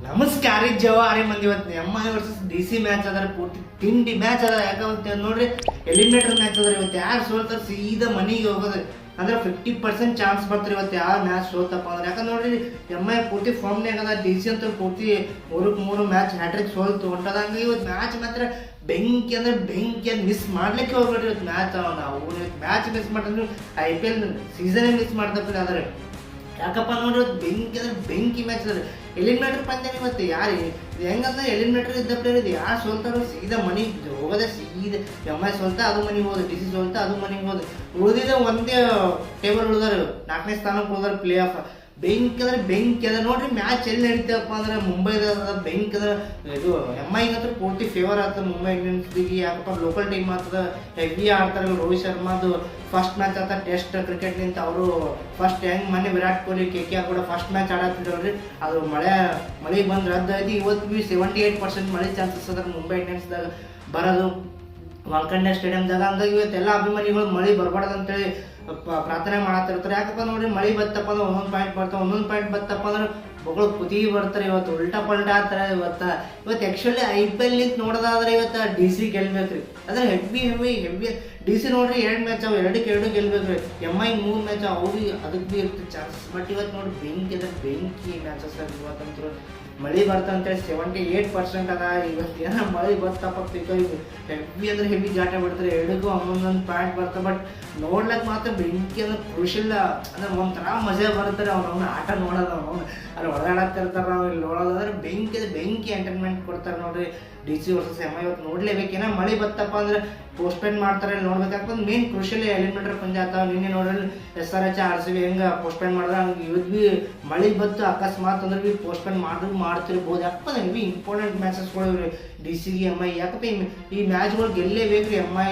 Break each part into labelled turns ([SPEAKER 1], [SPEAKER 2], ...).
[SPEAKER 1] ನಮಸ್ಕಾರ ಜವಾರಿ ಮಂದಿ. ಇವತ್ತು MI ವರ್ಸಸ್ DC ಮ್ಯಾಚ್ ಅದಾರ. ಪೂರ್ತಿ ತಿಂಡಿ ಮ್ಯಾಚ್ ಅದ. ಯಾಕಂತ ನೋಡ್ರಿ ಎಲಿಮಿನೇಟರ್ ಮ್ಯಾಚ್ ಅದ. ಇವತ್ತು ಯಾರು ಸೋಲ್ತಾರ ಸೀದಾ ಮನೆಗೆ ಹೋಗೋದು. ಅಂದ್ರೆ 50% ಚಾನ್ಸ್ ಬರ್ತಾರೆ ಇವತ್ತು ಯಾವ ಮ್ಯಾಚ್ ಸೋತಪ್ಪ ಅಂದ್ರೆ. ಯಾಕಂದ್ರೆ ನೋಡ್ರಿ MI ಪೂರ್ತಿ ಫಾರ್ಮ್ನಾಗ ಅದ. DC ಅಂತ ಪೂರ್ತಿ 3 ಮ್ಯಾಚ್ ಹ್ಯಾಟ್ರಿಕ್ ಸೋಲ್ತು ಹೊಂಟದಂಗ. ಇವತ್ತು ಮ್ಯಾಚ್ ಮಾತ್ರ ಬೆಂಕಿ ಅಂದ್ರೆ ಬೆಂಕಿ ಅದು ಮಿಸ್ ಮಾಡ್ಲಿಕ್ಕೆ ಹೋಗ್ಬೇಡ್ರಿ. ಇವತ್ತು ಮ್ಯಾಚ್ ನಾವು ಮ್ಯಾಚ್ ಮಿಸ್ ಮಾಡಿದ್ರೆ IPL ಸೀಸನೇ ಮಿಸ್ ಮಾಡ್ತಪ್ಪ. ಆದ್ರೆ ಯಾಕಪ್ಪ ನೋಡ್ರಿ ಇವತ್ತು ಬೆಂಕಿ ಅಂದ್ರೆ ಬೆಂಕಿ ಮ್ಯಾಚ್ ಅದ. ಎಲಿಮಿನೇಟರ್ ಪಂದ್ಯ ಇವತ್ತು ಯಾರು ಹೆಂಗಂದ್ರೆ ಎಲಿಮಿನೇಟರ್ ಇದ್ದ ಪ್ಲೇಯರ್ ಇದು ಯಾರು ಸೋಲ್ತಾರೋ ಸೀದಾ ಮನೆಗೆ ಹೋಗೋದೆ. ಸೀದಾ MI ಸೋಲ್ತಾ ಅದು ಮನೆಗೆ ಹೋದ, DC ಸೋಲ್ತಾ ಅದು ಮನೆಗೆ ಹೋದ. ಉಳಿದಿದೆ ಒಂದೇ ಟೇಬಲ್ ಉಳಿದಾರೆ, 4ನೇ ಸ್ಥಾನಕ್ಕೆ ಉಳಿದಾರೆ ಪ್ಲೇ ಆಫ್. ಬೆಂಕಿ ಅಂದ್ರೆ ಬೆಂಕಿ ಅದ ನೋಡ್ರಿ. ಮ್ಯಾಚ್ ಎಲ್ಲಿ ನಡೀತಪ್ಪ ಅಂದ್ರೆ ಮುಂಬೈದ ಬೆಂಕಿ ಅದ. ಇದು MI ಹತ್ರ ಪೂರ್ತಿ ಫೇವರ್ ಆಗ್ತದೆ ಮುಂಬೈ ಇಂಡಿಯನ್ಸ್ಗೆ. ಯಾಕಪ್ಪ ಲೋಕಲ್ ಟೀಮ್ ಆಗ್ತದೆ, ಹೆವಿ ಆಡ್ತಾರೆ. ರೋಹಿತ್ ಶರ್ಮಾದು ಫಸ್ಟ್ ಮ್ಯಾಚ್ ಆತ ಟೆಸ್ಟ್ ಕ್ರಿಕೆಟ್ ನಿಂತ. ಅವರು ಫಸ್ಟ್ ಹೆಂಗ್ ಮೊನ್ನೆ ವಿರಾಟ್ ಕೊಹ್ಲಿ KKR ಕೂಡ ಫಸ್ಟ್ ಮ್ಯಾಚ್ ಆಡತ್ತಿದ್ರಲ್ರಿ. ಅದು ಮಳೆ ಬಂದು ರದ್ದಾಯ್ತು. ಇವತ್ತು ಬಿ 78% ಮಳೆ ಚಾನ್ಸಸ್ ಅದ ಮುಂಬೈ ಇಂಡಿಯನ್ಸ್ದಾಗ ಬರೋದು ವಾಂಖೇಡೆ ಸ್ಟೇಡಿಯಂದಾಗ. ಹಂಗಾಗಿ ಇವತ್ತೆಲ್ಲ ಅಭಿಮಾನಿಗಳು ಮಳೆ ಬರಬಾರ್ದು ಅಂತೇಳಿ ಪ್ರಾರ್ಥನೆ ಮಾಡತ್ತಿರ್ತಾರೆ. ಯಾಕಪ್ಪ ನೋಡ್ರಿ ಮಳೆ ಬತ್ತಪ್ಪ ಅಂದ್ರೆ 1 ಪಾಯಿಂಟ್ ಬರ್ತಾವೆ. 1 ಪಾಯಿಂಟ್ ಬತ್ತಪ್ಪ ಅಂದ್ರೆ ಮಗಳು ಕುದಿ ಬರ್ತಾರೆ. ಇವತ್ತು ಉಲ್ಟಾ ಪಲ್ಟಾ ಆಗ್ತಾರೆ. ಇವತ್ತು ಆ್ಯಕ್ಚುಲಿ IPL ನಿಂತ ನೋಡೋದಾದ್ರೆ ಇವತ್ತು DC ಗೆಲ್ಬೇಕ್ರಿ. ಅಂದ್ರೆ ಹೆವಿ DC ನೋಡ್ರಿ 2 ಮ್ಯಾಚ್ ಅವು, 2-2 ಗೆಲ್ಬೇಕ್ರಿ. MI 3 ಮ್ಯಾಚ್ ಅವ್ರಿಗೆ ಅದಕ್ಕೆ ಭೀ ಇರ್ತದೆ ಚಾನ್ಸಸ್. ಬಟ್ ಇವತ್ತು ನೋಡಿ ಬೆಂಕಿ ಅಂದ್ರೆ ಬೆಂಕಿ ಮ್ಯಾಚಸ್ ಇವತ್ತಂತೂ ಮಳೆ ಬರ್ತಂತೇಳಿ 78% ಅದ. ಇವತ್ತು ಏನೋ ಮಳೆ ಬರ್ತಪ್ಪ ಹೆವಿ ಅಂದ್ರೆ ಹೆವಿ ಜಾಟ ಬಿಡ್ತಾರೆ. 2ಗೂ 11 ಪಾಯಿಂಟ್ ಬರ್ತಾರೆ. ಬಟ್ ನೋಡ್ಲಕ್ಕೆ ಮಾತ್ರ ಬೆಂಕಿ ಅಂದ್ರೆ ಕ್ರೂಷಿಯಲ್ ಅಂದ್ರೆ ಒಂಥರ ಮಜಾ ಬರುತ್ತಾರೆ. ಅವ್ನ ಆಟ ನೋಡೋದು, ಅವ್ನು ಅಲ್ಲಿ ಹೊಡೆದಾಡತ್ತಿರ್ತಾರೆ. ನಾವು ಇಲ್ಲಿ ನೋಡೋದಂದ್ರೆ ಬೆಂಕಿ ಎಂಟರ್ಟೈನ್ಮೆಂಟ್ ಕೊಡ್ತಾರೆ ನೋಡ್ರಿ. DC ವರ್ಸಸ್ MI ಇವತ್ತು ನೋಡ್ಲೇಬೇಕು. ಏನೋ ಮಳೆ ಬತ್ತಪ್ಪ ಅಂದ್ರೆ ಪೋಸ್ಟ್ಪೇನ್ ಮಾಡ್ತಾರೆ, ನೋಡ್ಬೇಕಾಗ್ತದೆ. ಮೇನ್ ಕ್ರೂಷಿಯಲ್ ಎಲಿಮಿನೇಟರ್ ಪಂದ್ಯ ಆಗ್ತಾವ. ನಿನ್ನೆ ನೋಡ್ರಿ SRH RCB ಹೆಂಗೆ ಪೋಸ್ಟ್ಪೇನ್ ಮಾಡಿದ್ರೆ ಹಂಗೆ ಇವತ್ತು ಭೀ ಮಳೆ ಬತ್ತು ಅಕಸ್ಮಾತ್ ಅಂದ್ರೆ ಭೀ ಪೋಸ್ಟ್ಪೇನ್ ಮಾಡ್ತಿರ್ಬೋದು. ಯಾಕಪ್ಪ ಹೆವಿ ಇಂಪಾರ್ಟೆಂಟ್ ಮ್ಯಾಚಸ್ಗಳು ಇವ್ರಿ DCಗೆ MI. ಯಾಕಪ್ಪ ಈ ಮ್ಯಾಚ್ಗಳು ಗೆಲ್ಲೇಬೇಕು ರೀ. MI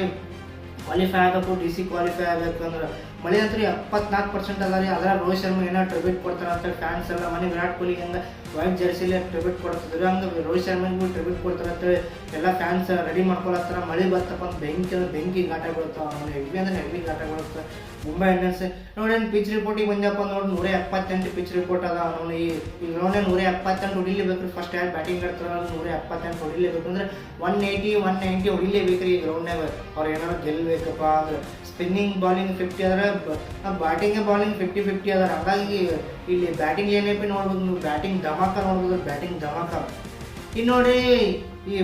[SPEAKER 1] ಕ್ವಾಲಿಫೈ ಆಗಬೇಕು, DC ಕ್ವಾಲಿಫೈ ಆಗಬೇಕು ಅಂದ್ರೆ ಮಳೆ ಅಂತೂ 74% ಅದ ರೀ. ಅದರ ರೋಹಿತ್ ಶರ್ಮಾ ಏನೋ ಟ್ರಿಬ್ಯೂಟ್ ಕೊಡ್ತಾರೆ ಅಂತ ಫ್ಯಾನ್ಸ್ ಎಲ್ಲ. ಮನೆ ವಿರಾಟ್ ಕೊಹ್ಲಿ ಹೆಂಗೆ ವೈಟ್ ಜರ್ಸಿಲಿ ಟ್ರಿಬ್ಯೂಟ್ ಕೊಡ್ತಿದ್ರು ಹಂಗೆ ರೋಹಿತ್ ಶರ್ಮಾಗೂ ಟ್ರಿಬ್ಯೂಟ್ ಕೊಡ್ತಾರೆ ಅಂತೇಳಿ ಎಲ್ಲ ಫ್ಯಾನ್ಸ್ ರೆಡಿ ಮಾಡ್ಕೊಳತ್ತಾರ. ಮಳೆ ಬರ್ತಪ್ಪ ಅಂತ ಬೆಂಕಿ ಘಾಟ ಬೀಳ್ತಾವ. ಅವ್ನು ಹೆವಿ ಅಂದ್ರೆ ಹೆವಿ ಘಾಟ ಬೀಳುತ್ತೆ ಮುಂಬೈ ಇಂಡಿಯನ್ಸ್. ನೋಡಿ ಪಿಚ್ ರಿಪೋರ್ಟಿಗೆ ಬಂದಪ್ಪ ನೋಡಿ 178 ಪಿಚ್ ರಿಪೋರ್ಟ್ ಅದ. ಅವನು ಈ ಗ್ರೌಂಡ್ 178 ಹೊಡಿಲೇಬೇಕು. ಫಸ್ಟ್ ಯಾರು ಬ್ಯಾಟಿಂಗ್ ಆಡ್ತಾರ 178 ಹೊಡಿಲೇಬೇಕು. ಅಂದ್ರೆ 180-190 ಹೊಡಿಲೇಬೇಕ್ರಿ ಈ ಗ್ರೌಂಡ್ನಾಗ. ಅವ್ರು ಏನಾದ್ರು ಗೆಲ್ಬೇಕಪ್ಪ ಅಂದ್ರೆ. ಸ್ಪಿನ್ನಿಂಗ್ ಬಾಲಿಂಗ್ 50 ಅದ್ರ, ಬ್ಯಾಟಿಂಗ್ ಬಾಲಿಂಗ್ 50-50 ಅದಾರ. ಹಾಗಾಗಿ ಇಲ್ಲಿ ಬ್ಯಾಟಿಂಗ್ ಏನಪ್ಪಿ ನೋಡ್ಬೋದು ನೀವು, ಬ್ಯಾಟಿಂಗ್ ಧಮಾಕ ನೋಡ್ಬೋದು, ಬ್ಯಾಟಿಂಗ್ ಧಮಾಕ. ಇನ್ನು ನೋಡಿ ಈ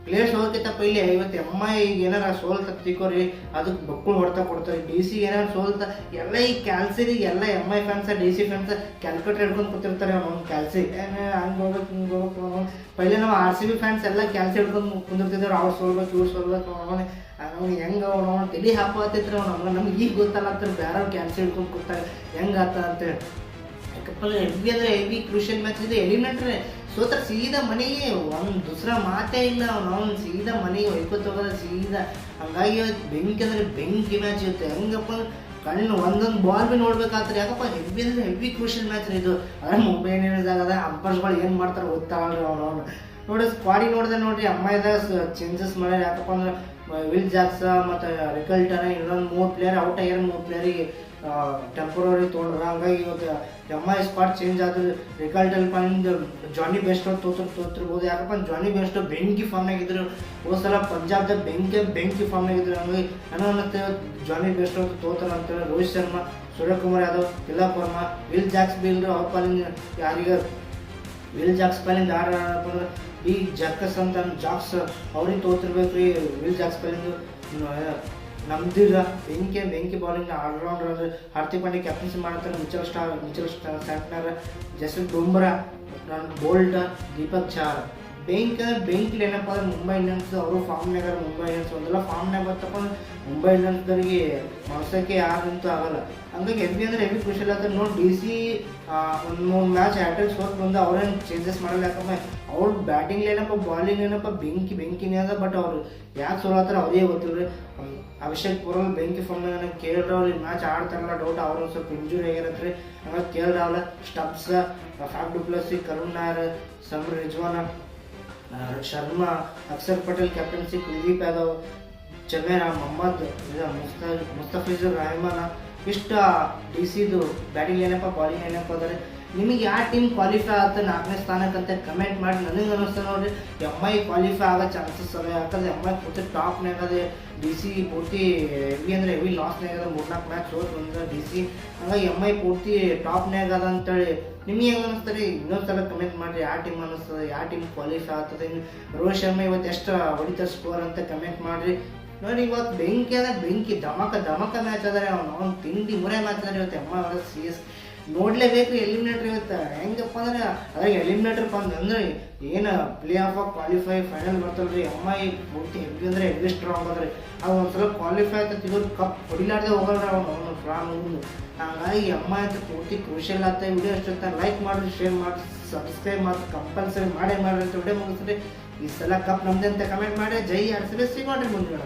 [SPEAKER 1] ಪ್ಲೇಯರ್ಸ್ ಹೋಗಕ್ಕಿಂತ ಪೈಲೆ ಇವತ್ತು MI ಏನಾರ ಸೋಲ್ತ ತಿಕ್ಕೋರಿ ಅದಕ್ಕೆ ಬಕ್ಕುಳು ಹೊಡ್ತಾ ಕೊಡ್ತಾರೆ. DC ಏನಾರು ಸೋಲ್ತ ಎಲ್ಲ ಈ ಕ್ಯಾಲ್ಸಿರಿ ಎಲ್ಲ MI ಫ್ಯಾನ್ಸ DC ಫ್ಯಾನ್ಸ ಕ್ಯಾಲ್ಕುಲೇಟರ್ ಹಿಡ್ಕೊಂಡು ಕೂತಿರ್ತಾರೆ. ಅವ್ನು ಕ್ಯಾಲ್ಸಿ ಹಂಗೆ ಹೋಗ್ಬೇಕು ಹಿಂಗೆ ಹೋಗ್ಬೇಕು. ಪೈಲೆ ನಾವು RCB ಫ್ಯಾನ್ಸ್ ಎಲ್ಲ ಕ್ಯಾಲ್ಸಿ ಹಿಡ್ಕೊಂಡು ಕುಂದಿರ್ತಿದ್ರು. ಅವ್ರು ಸೋಲ್ಬೇಕು ಇವ್ರು ಸೋಲ್ಬೇಕು. ಅವ್ನು ಹೆಂಗೆ ಅವ್ನು ತಲೆ ಹಾಕೋತಿದ್ರು. ನಮ್ಗೆ ಈಗ ಗೊತ್ತಲ್ಲ ಅಂತ ಬೇರೆ ಕ್ಯಾಲ್ಸಿ ಹಿಡ್ಕೊಂಡು ಕೂತಾರೆ ಹೆಂಗೆ ಆಗ್ತದೆ ಅಂತೇಳಿ. ಯಾಕಪ್ಪ ಹೆವಿ ಅಂದರೆ ಹೆವಿ ಕ್ರೂಷಿಯಲ್ ಮ್ಯಾಚ್ ಇದೆ. ಎಲಿಮಿನೇಟರ್ ಸೋತ್ರ ಸೀದಾ ಮನೆಗೆ ಒಂದು ದೂಸರ ಮಾತೇ ಇಲ್ಲ. ಅವ್ನು ಸೀದಾ ಮನೆಗೆ ಹೊಯ್ಕೊತ ಹೋಗೋದ ಸೀದಾ. ಹಂಗಾಗಿ ಬೆಂಕಿ ಅಂದರೆ ಬೆಂಕಿ ಮ್ಯಾಚ್ ಇರುತ್ತೆ. ಹೆಂಗಪ್ಪ ಅಂದ್ರೆ ಕಣ್ಣು ಒಂದೊಂದು ಬಾಲ್ ಭೀ ನೋಡ್ಬೇಕಾಗ್ತದೆ. ಯಾಕಪ್ಪ ಹೆವಿ ಅಂದರೆ ಹೆವಿ ಕ್ರೂಷಿಯಲ್ ಮ್ಯಾಚ್ ಇದು. ಅದ್ರ ಮುಂಬೈ ಇಂಡಿಯನ್ಸ್ ಆಗದ ಅಂಪರ್ಸ್ಗಳು ಏನು ಮಾಡ್ತಾರೆ ಗೊತ್ತಾಗಲ್ಲ. ಅವ್ನು ನೋಡಿ ಸ್ಕ್ವಾಡಿಗೆ ನೋಡಿದ್ರೆ ನೋಡ್ರಿ MIದಾಗ ಚೇಂಜಸ್ ಮಾಡ್ಯಾರ. ಯಾಕಪ್ಪ ಅಂದ್ರೆ ವಿಲ್ ಜಾಕ್ಸ ಮತ್ತು ರಿಕಲ್ಟನ್ ಇನ್ನೊಂದು 3 ಪ್ಲೇಯರ್ ಔಟ್ ಆಗ್ಯಾರ. 3 ಪ್ಲೇಯರಿಗೆ ಟೆಂಪರರಿ ತೊಗೊಂಡ್ರ. ಹಂಗಾಗಿ ಇವತ್ತು MI ಸ್ಕ್ವಾಡ್ ಚೇಂಜ್ ಆದ್ರೆ ರಿಕಲ್ಟನ್ ಪಾಯಿಂಟ್ ಜಾನಿ ಬೆಸ್ಟೋ ತೋತಿರ್ಬೋದು. ಯಾಕಪ್ಪ ಜಾನಿ ಬೆಸ್ಟೋ ಬೆಂಕಿ ಫಾರ್ಮ್ನಾಗಿದ್ರು. ಹೋದ್ಸಲ ಪಂಜಾಬ್ದಾಗ ಬೆಂಕಿ ಫಾರ್ಮ್ನಾಗಿದ್ರು. ಹಂಗಾಗಿ ನನಗೆ ಅನ್ನತ್ತೆ ಜಾನಿ ಬೆಸ್ಟೋ ತೋತಾರ ಅಂತೇಳಿ. ರೋಹಿತ್ ಶರ್ಮಾ, ಸೂರ್ಯಕುಮಾರ್ ಯಾದವ್, ತಿಲಕ್ ವರ್ಮಾ, ವಿಲ್ ಜಾಕ್ಸ್ ಬೀಲ್ರು ಅವ್ರ ಪಾಲಿಂದ ಯಾರಿಗ ವಿಲ್ ಜಾಕ್ಸ್ ಪಾಲಿಂದ ಆಡಪ್ಪ ಅಂದ್ರೆ ಈ ಜಾಕ್ಸ್ ಅವ್ರಿಗೆ ತೋತಿರ್ಬೇಕು ರೀ. ವಿಲ್ ಜಾಕ್ಸ್ ಪಾಲಿಂದು ನಮ್ದಿಲ್ಲ ಬೆಂಕಿ ಬಾಲಿಂಗ್ ಆಲ್ರೌಂಡರ್ ಅಂದರೆ ಹಾರ್ದಿಕ್ ಪಾಂಡ್ಯ ಕ್ಯಾಪ್ಟನ್ಸಿ ಮಾಡ್ತಾರೆ. Mitchell Santner, Jasprit Bumrah, Boult, Deepak Chahar. ಬೆಂಕಿ ಏನಪ್ಪ ಅಂದ್ರೆ ಮುಂಬೈ ಇಂಡಿಯನ್ಸ್ ಅವರು ಫಾರ್ಮ್ನಾಗ. ಮುಂಬೈ ಇಂಡಿಯನ್ಸ್ ಒಂದೆಲ್ಲ ಫಾರ್ಮ್ನಾಗ ಬರ್ತಪ್ಪ ಅಂದ್ರೆ ಮುಂಬೈ ಇಂಡಿಯನ್ಸ್ದವರಿಗೆ ಮನಸ್ಸಕ್ಕೆ ಯಾರಂತೂ ಆಗಲ್ಲ. ಹಂಗಾಗಿ ಹೆವಿ ಅಂದರೆ ಹೆವಿ ಖುಷಿಲ್ಲ ಅಂತ ನೋಡಿ. DC ಒಂದು 3 ಮ್ಯಾಚ್ ಹ್ಯಾಟ್ರಿಕ್ ಸೋತ್ ಬಂದು ಅವ್ರೇನು ಚೇಂಜಸ್ ಮಾಡಲ್ಲ. ಯಾಕಪ್ಪ ಅವ್ರು ಬ್ಯಾಟಿಂಗ್ ಏನಪ್ಪ ಬಾಲಿಂಗ್ ಏನಪ್ಪ ಬೆಂಕಿನೇ ಅದ. ಬಟ್ ಅವ್ರು ಯಾಕೆ ಸೋಲಾತಾರ ಅವರೇ ಗೊತ್ತಿಲ್ಲ. ಅಭಿಷೇಕ್ ಪುರಲ್ ಬೆಂಕಿ ಫಾರ್ಮ್ನಾಗ. KL ರಾಹುಲ್ ಈ ಮ್ಯಾಚ್ ಆಡ್ತಾರಲ್ಲ ಡೌಟ್. ಅವ್ರು ಸ್ವಲ್ಪ ಇಂಜುರಿ ಆಗಿರತ್ರಿ. ಹಂಗಾಗಿ KL Rahul, Stubbs, Faf du Plessis, Karun Nair, Sameer Rizvi, Sharma, Axar Patel captaincy, Kuldeep Yadav, Chameera, Mohammad Mustafizur Rahman. ಇಷ್ಟ DCದು ಬ್ಯಾಟಿಂಗ್ ಏನಪ್ಪ ಬಾಲಿಂಗ್ ಏನಪ್ಪ ಅಂದರೆ ನಿಮಗೆ ಯಾವ ಟೀಮ್ ಕ್ವಾಲಿಫೈ ಆಗುತ್ತೆ 4ನೇ ಸ್ಥಾನಕ್ಕಂತ ಕಮೆಂಟ್ ಮಾಡಿ. ನನಗೆ ಅನ್ನಿಸ್ತಾ ನೋಡ್ರಿ MI ಕ್ವಾಲಿಫೈ ಆಗೋ ಚಾನ್ಸಸ್ ಅದ. ಯಾಕಂದ್ರೆ MI ಪೂರ್ತಿ ಟಾಪ್ನಾಗ ಅದೇ, DC ಪೂರ್ತಿ ಹೆವಿ ಅಂದರೆ ಹೆವಿ ಲಾಸ್ನಾಗ ಅದ, 3-4 ಮ್ಯಾಚ್ ಸೋತ್ ಬಂದ್ರೆ DC. ಹಂಗಾಗಿ MI ಪೂರ್ತಿ ಟಾಪ್ನಾಗ ಅದ ಅಂತೇಳಿ ನಿಮ್ಗೆ ಹೆಂಗೆ ಅನ್ನಿಸ್ತಾರೆ ಇನ್ನೊಂದ್ಸಲ ಕಮೆಂಟ್ ಮಾಡಿರಿ. ಯಾವ ಟೀಮ್ ಅನ್ನಿಸ್ತದೆ, ಯಾವ ಟೀಮ್ ಕ್ವಾಲಿಫೈ ಆಗ್ತದೆ, ಇನ್ನು ರೋಹಿತ್ ಶರ್ಮಾ ಇವತ್ತು ಎಷ್ಟು ಹೊಡಿತಾರೆ ಸ್ಕೋರ್ ಅಂತ ಕಮೆಂಟ್ ಮಾಡಿರಿ. ನೋಡಿ ಇವತ್ತು ಬೆಂಕಿ ಅದ, ಬೆಂಕಿ ಧಮಕ ಮ್ಯಾಚ್ ಅದಾರೆ. ಅವ್ನು ತಿಂಡಿ ಮುರೆ ಮ್ಯಾಚ್ ಅದಾರೆ ಇವತ್ತು MI ವರ್ಸಸ್ CS. ನೋಡ್ಲೇಬೇಕು ರೀ ಎಲಿಮಿನೇಟರ್ ಇವತ್ತು ಹೆಂಗಪ್ಪ ಅಂದ್ರೆ. ಅದ್ರಾಗ ಎಲಿಮಿನೇಟರ್ ಅಂದ್ರೆ ಏನು ಪ್ಲೇ ಆಫ್ ಕ್ವಾಲಿಫೈ ಫೈನಲ್ ಬರ್ತಲ್ಲ ರೀ. MI ಪೂರ್ತಿ ಹೆವಿ ಅಂದರೆ ಹೆವಿ ಸ್ಟ್ರಾಂಗ್ ಅದ್ರಿ. ಅದು ಒಂದ್ಸಲ ಕ್ವಾಲಿಫೈ ಆಯ್ತು ಇವ್ರು ಕಪ್ ಹೊಡಿಲಾರ್ದೆ ಹೋಗಲ್ರಿ ಅವನು ಫ್ರಾಮ್ ಮುಂದೆ. ಹಾಗಾಗಿ MI ಅಂತ ಪೂರ್ತಿ ಕ್ರೂಷಿಯಲ್ ಆಗ್ತಾ. ವಿಡಿಯೋ ಇಷ್ಟ ಲೈಕ್ ಮಾಡಿರಿ, ಶೇರ್ ಮಾಡಿ, ಸಬ್ಸ್ಕ್ರೈಬ್ ಮಾಡಿ, ಕಂಪಲ್ಸರಿ ಮಾಡೇ ಮಾಡಿರಿ ಅಂತ ವಿಡಿಯೋ ಮುಗಿಸ್ರಿ. ಈ ಸಲ ಕಪ್ ನಮ್ದೆ ಅಂತ ಕಮೆಂಟ್ ಮಾಡಿ. ಜೈ RCB ಸಿಗೋಣ್ರಿ ಮುಂದೆ.